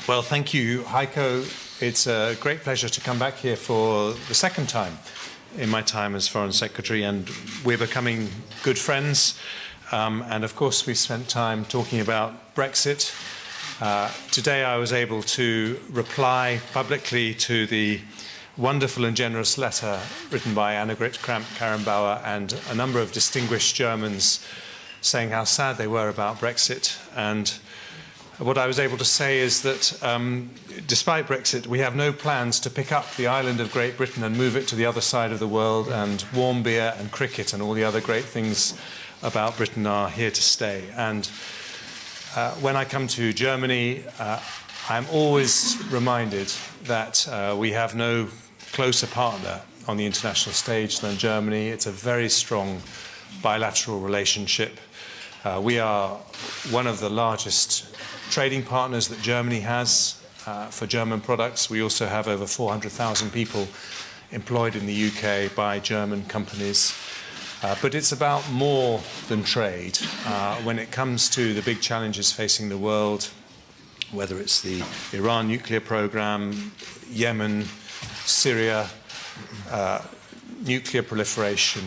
Well, thank you, Heiko. It's a great pleasure to come back here for the second time in my time as Foreign Secretary, and we're becoming good friends. And of course, we spent time talking about Brexit. Today, I was able to reply publicly to the wonderful and generous letter written by Annegret Kramp-Karrenbauer and a number of distinguished Germans saying how sad they were about Brexit. And what I was able to say is that despite Brexit, we have no plans to pick up the island of Great Britain and move it to the other side of the world, and warm beer and cricket and all the other great things about Britain are here to stay. And when I come to Germany, I'm always reminded that we have no closer partner on the international stage than Germany. It's a very strong bilateral relationship. We are one of the largest trading partners that Germany has for German products. We also have over 400,000 people employed in the UK by German companies. But it's about more than trade. When it comes to the big challenges facing the world, whether it's the Iran nuclear program, Yemen, Syria, nuclear proliferation,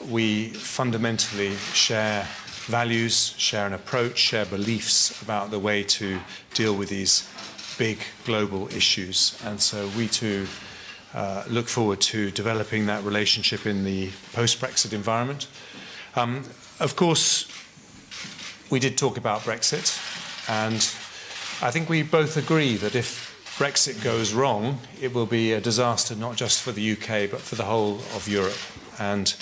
we fundamentally share values, share an approach, share beliefs about the way to deal with these big global issues. And so we too look forward to developing that relationship in the post-Brexit environment. Of course, we did talk about Brexit, and I think we both agree that if Brexit goes wrong, it will be a disaster not just for the UK, but for the whole of Europe. And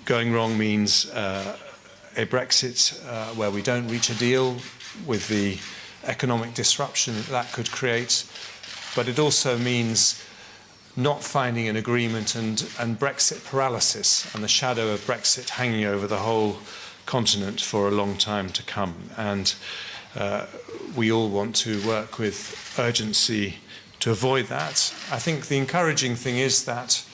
going wrong means a Brexit where we don't reach a deal, with the economic disruption that could create. But it also means not finding an agreement and Brexit paralysis and the shadow of Brexit hanging over the whole continent for a long time to come. And we all want to work with urgency to avoid that. I think the encouraging thing is that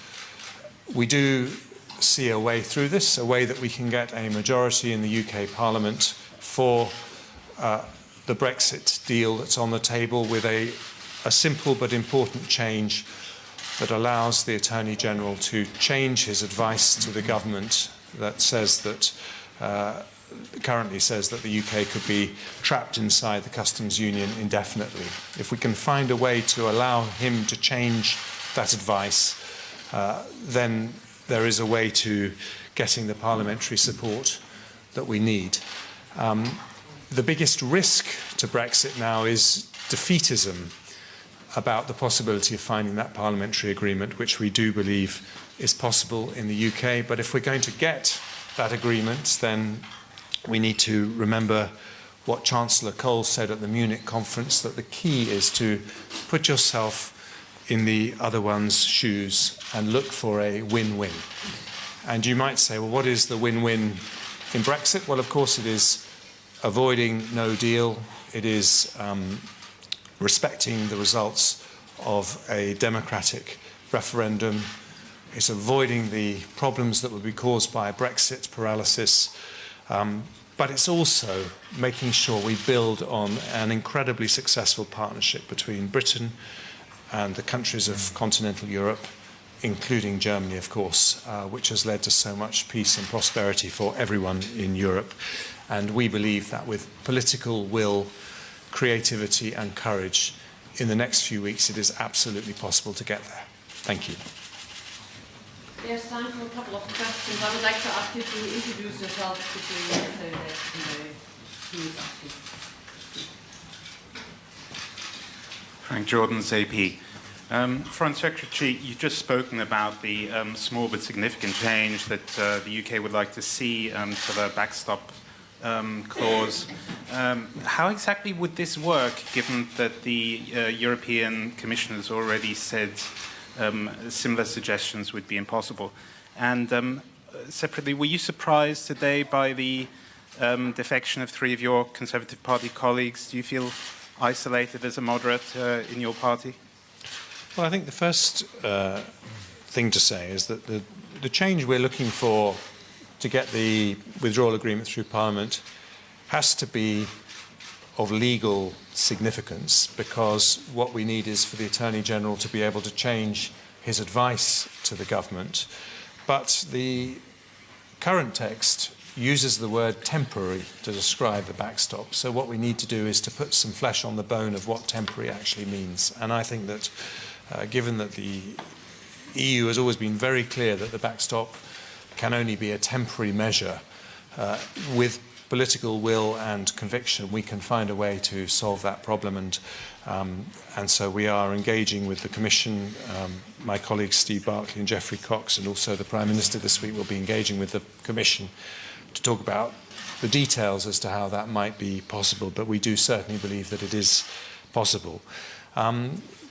we do see a way through this, a way that we can get a majority in the UK Parliament for the Brexit deal that's on the table, with a simple but important change that allows the Attorney General to change his advice to the government that says that currently says that the UK could be trapped inside the customs union indefinitely. If we can find a way to allow him to change that advice, then there is a way to getting the parliamentary support that we need. The biggest risk to Brexit now is defeatism about the possibility of finding that parliamentary agreement, which we do believe is possible in the UK. But if we're going to get that agreement, then we need to remember what Chancellor Kohl said at the Munich conference, that the key is to put yourself in the other one's shoes and look for a win-win. And you might say, well, what is the win-win in Brexit? Well, of course, it is avoiding no deal. It is respecting the results of a democratic referendum. It's avoiding the problems that would be caused by Brexit paralysis. But it's also making sure we build on an incredibly successful partnership between Britain and the countries of continental Europe, including Germany, of course, which has led to so much peace and prosperity for everyone in Europe. And we believe that with political will, creativity and courage, in the next few weeks, it is absolutely possible to get there. Thank you. There's time for a couple of questions. I would like to ask you to introduce yourself so that who is asking. Frank Jordan's AP. Foreign Secretary, you've just spoken about the small but significant change that the UK would like to see to the backstop clause. How exactly would this work, given that the European Commission has already said similar suggestions would be impossible? And separately, were you surprised today by the defection of 3 of your Conservative Party colleagues? Do you feel isolated as a moderate in your party? Well, I think the first thing to say is that the change we're looking for to get the withdrawal agreement through Parliament has to be of legal significance, because what we need is for the Attorney General to be able to change his advice to the government. But the current text uses the word temporary to describe the backstop. So what we need to do is to put some flesh on the bone of what temporary actually means. And I think that given that the EU has always been very clear that the backstop can only be a temporary measure, with political will and conviction, we can find a way to solve that problem. And so we are engaging with the Commission. My colleagues Steve Barclay and Geoffrey Cox, and also the Prime Minister this week, will be engaging with the Commission to talk about the details as to how that might be possible. But we do certainly believe that it is possible.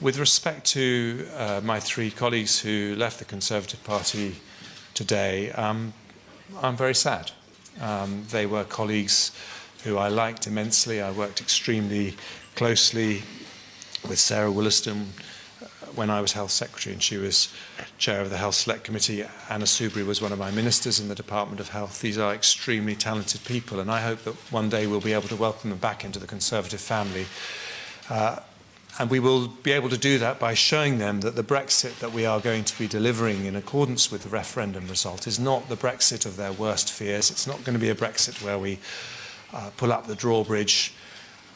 With respect to my three colleagues who left the Conservative Party today, I'm very sad. They were colleagues who I liked immensely. I worked extremely closely with Sarah Wollaston when I was Health Secretary and she was Chair of the Health Select Committee. Anna Soubry was one of my ministers in the Department of Health. These are extremely talented people, and I hope that one day we'll be able to welcome them back into the Conservative family. And we will be able to do that by showing them that the Brexit that we are going to be delivering in accordance with the referendum result is not the Brexit of their worst fears. It's not going to be a Brexit where we pull up the drawbridge,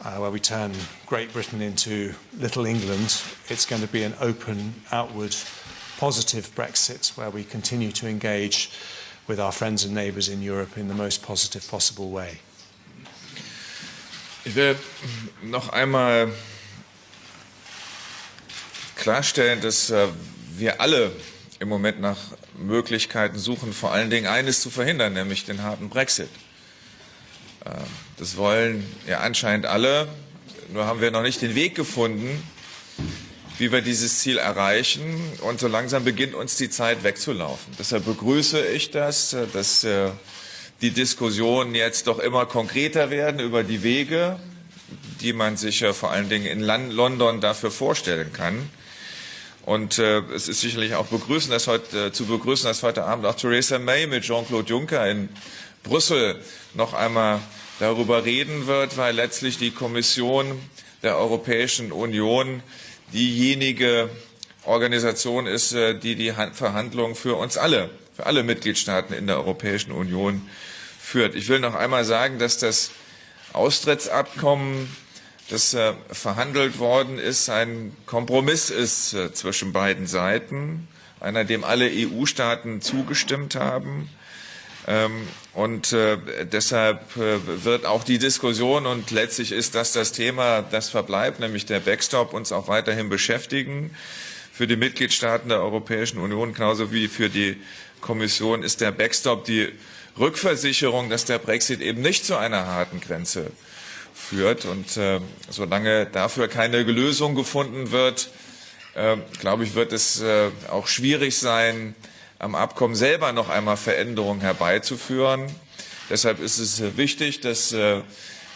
where we turn Great Britain into Little England. It's going to be an open, outward, positive Brexit where we continue to engage with our friends and neighbours in Europe in the most positive possible way. Ich will noch einmal klarstellen, dass wir alle im Moment nach Möglichkeiten suchen, vor allen Dingen eines zu verhindern, nämlich den harten Brexit. Das wollen ja anscheinend alle, nur haben wir noch nicht den Weg gefunden, wie wir dieses Ziel erreichen, und so langsam beginnt uns die Zeit wegzulaufen. Deshalb begrüße ich das, dass die Diskussionen jetzt doch immer konkreter werden über die Wege, die man sich ja vor allen Dingen in London dafür vorstellen kann. Und es ist sicherlich auch zu begrüßen, dass heute Abend auch Theresa May mit Jean Claude Juncker in Brüssel noch einmal darüber reden wird, weil letztlich die Kommission der Europäischen Union diejenige Organisation ist, die die Verhandlungen für uns alle, für alle Mitgliedstaaten in der Europäischen Union führt. Ich will noch einmal sagen, dass das Austrittsabkommen, das verhandelt worden ist, ein Kompromiss ist zwischen beiden Seiten, einer, dem alle EU-Staaten zugestimmt haben. Und deshalb wird auch die Diskussion, und letztlich ist das Thema, das verbleibt, nämlich der Backstop, uns auch weiterhin beschäftigen. Für die Mitgliedstaaten der Europäischen Union, genauso wie für die Kommission, ist der Backstop die Rückversicherung, dass der Brexit eben nicht zu einer harten Grenze führt. Und solange dafür keine Lösung gefunden wird, glaube ich, wird es auch schwierig sein, am Abkommen selber noch einmal Veränderungen herbeizuführen. Deshalb ist es wichtig, dass wir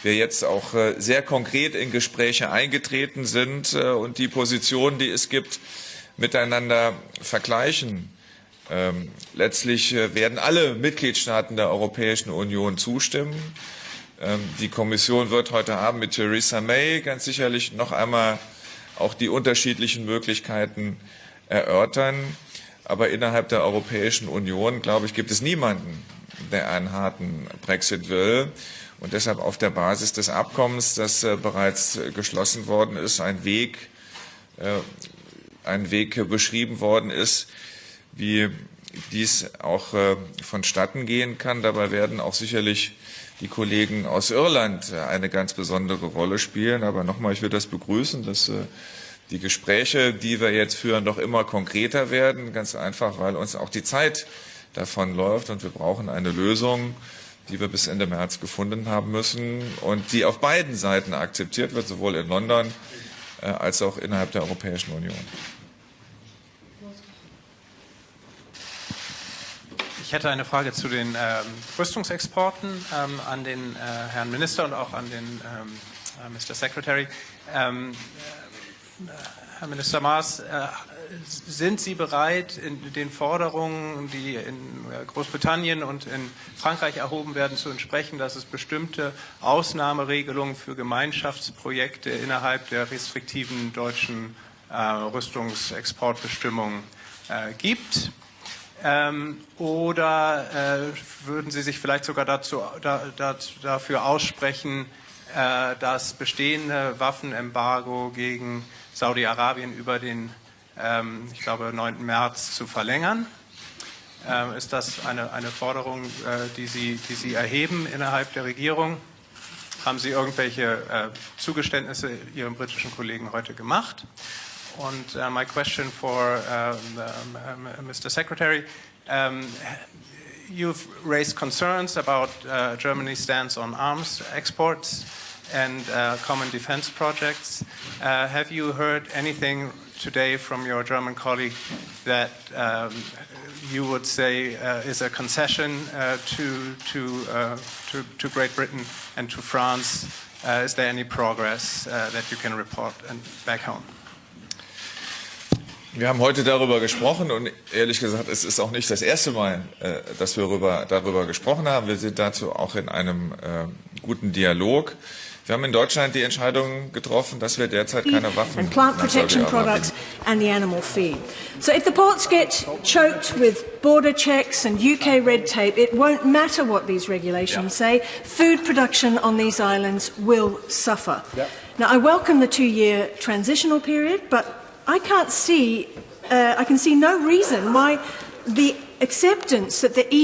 jetzt auch sehr konkret in Gespräche eingetreten sind und die Positionen, die es gibt, miteinander vergleichen. Letztlich werden alle Mitgliedstaaten der Europäischen Union zustimmen. Die Kommission wird heute Abend mit Theresa May ganz sicherlich noch einmal auch die unterschiedlichen Möglichkeiten erörtern. Aber innerhalb der Europäischen Union, glaube ich, gibt es niemanden, der einen harten Brexit will. Und deshalb auf der Basis des Abkommens, das bereits geschlossen worden ist, ein Weg beschrieben worden ist, wie dies auch vonstatten gehen kann. Dabei werden auch sicherlich die Kollegen aus Irland eine ganz besondere Rolle spielen. Aber nochmal, ich würde das begrüßen, dass die Gespräche, die wir jetzt führen, noch immer konkreter werden. Ganz einfach, weil uns auch die Zeit davonläuft und wir brauchen eine Lösung, die wir bis Ende März gefunden haben müssen und die auf beiden Seiten akzeptiert wird, sowohl in London als auch innerhalb der Europäischen Union. Ich hätte eine Frage zu den Rüstungsexporten an den Herrn Minister und auch an den Mr. Secretary. Herr Minister Maas, sind Sie bereit, in den Forderungen, die in Großbritannien und in Frankreich erhoben werden, zu entsprechen, dass es bestimmte Ausnahmeregelungen für Gemeinschaftsprojekte innerhalb der restriktiven deutschen Rüstungsexportbestimmungen gibt? Oder würden Sie sich vielleicht sogar dafür aussprechen, das bestehende Waffenembargo gegen Saudi-Arabien über den, ich glaube, 9. März zu verlängern? Ist das eine Forderung, die Sie erheben innerhalb der Regierung? Haben Sie irgendwelche Zugeständnisse Ihren britischen Kollegen heute gemacht? Und my question for Mr. Secretary, you've raised concerns about Germany's stance on arms exports and common defense projects. Have you heard anything today from your German colleague that you would say is a concession to Great Britain and to France? Is there any progress that you can report back home? Wir haben heute darüber gesprochen und ehrlich gesagt, es ist auch nicht das erste Mal, dass wir darüber gesprochen haben. Wir sind dazu auch in einem guten Dialog. Wir haben in Deutschland die Entscheidung getroffen, dass wir derzeit keine Waffen and plant protection products and the animal feed. So if the ports get choked with border checks and UK red tape, it won't matter what these regulations say. Food production on these islands will suffer. Now, I welcome the 2-year transitional period, but I can see no reason why the acceptance that the EU